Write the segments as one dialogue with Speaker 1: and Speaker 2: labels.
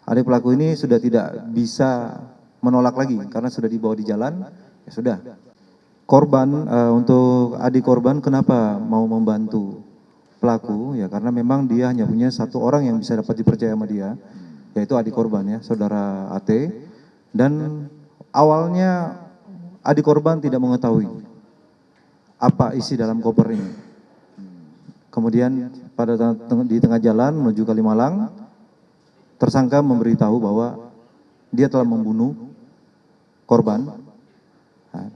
Speaker 1: adik pelaku ini sudah tidak bisa menolak lagi karena sudah dibawa di jalan, ya sudah. Korban, untuk adik korban kenapa mau membantu pelaku? Ya karena memang dia hanya punya satu orang yang bisa dapat dipercaya sama dia, yaitu adik korban ya, saudara AT. Dan awalnya adik korban tidak mengetahui apa isi dalam koper ini. Kemudian di tengah jalan menuju Kalimalang, tersangka memberitahu bahwa dia telah membunuh korban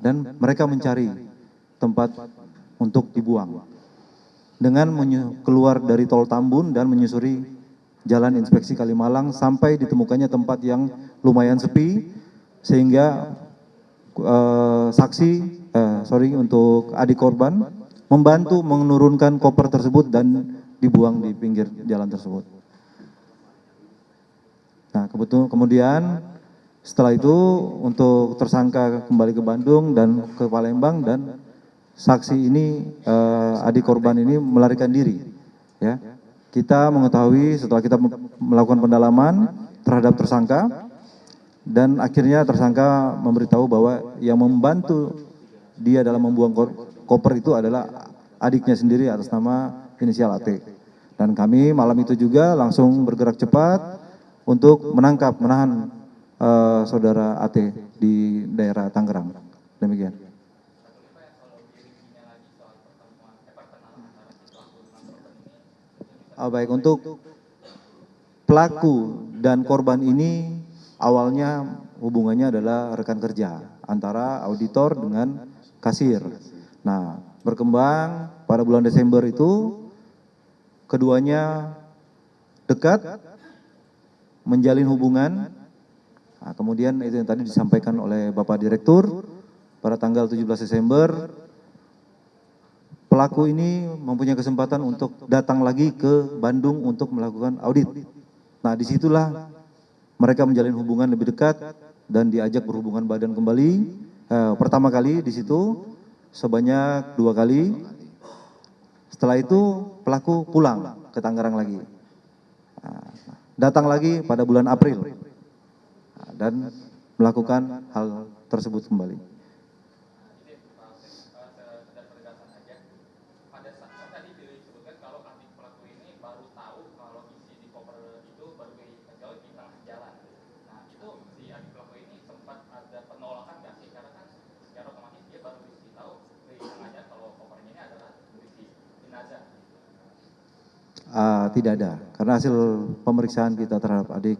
Speaker 1: dan mereka mencari tempat untuk dibuang dengan keluar dari tol Tambun dan menyusuri jalan inspeksi Kalimalang sampai ditemukannya tempat yang lumayan sepi sehingga untuk adik korban membantu menurunkan koper tersebut dan dibuang di pinggir jalan tersebut. Nah, kemudian setelah itu untuk tersangka kembali ke Bandung dan ke Palembang dan saksi ini adik korban ini melarikan diri. Ya, kita mengetahui setelah kita melakukan pendalaman terhadap tersangka dan akhirnya tersangka memberitahu bahwa yang membantu dia dalam membuang koper itu adalah adiknya sendiri atas nama inisial AT. Dan kami malam itu juga langsung bergerak cepat untuk menahan saudara AT di daerah Tangerang. Demikian. Baik, untuk pelaku dan korban ini awalnya hubungannya adalah rekan kerja antara auditor dengan kasir. Nah, berkembang pada bulan Desember itu keduanya dekat, menjalin hubungan. Nah, kemudian itu yang tadi disampaikan oleh Bapak Direktur pada tanggal 17 Desember pelaku ini mempunyai kesempatan untuk datang lagi ke Bandung untuk melakukan audit. Nah, disitulah mereka menjalin hubungan lebih dekat dan diajak berhubungan badan kembali. Pertama kali di situ sebanyak 2 kali. Setelah itu pelaku pulang ke Tangerang lagi. Datang lagi pada bulan April dan melakukan hal tersebut kembali. Tidak ada, karena hasil pemeriksaan kita terhadap adik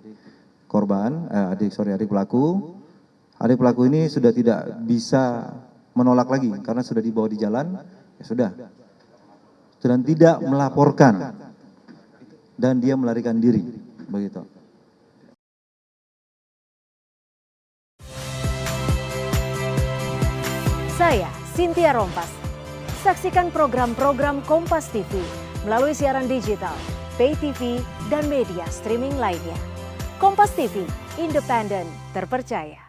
Speaker 1: pelaku ini sudah tidak bisa menolak lagi karena sudah dibawa di jalan, ya sudah, dan tidak melaporkan dan dia melarikan diri, begitu.
Speaker 2: Saya Cynthia Rompas. Saksikan program-program Kompas TV melalui siaran digital, pay TV, dan media streaming lainnya. Kompas TV, independen, terpercaya.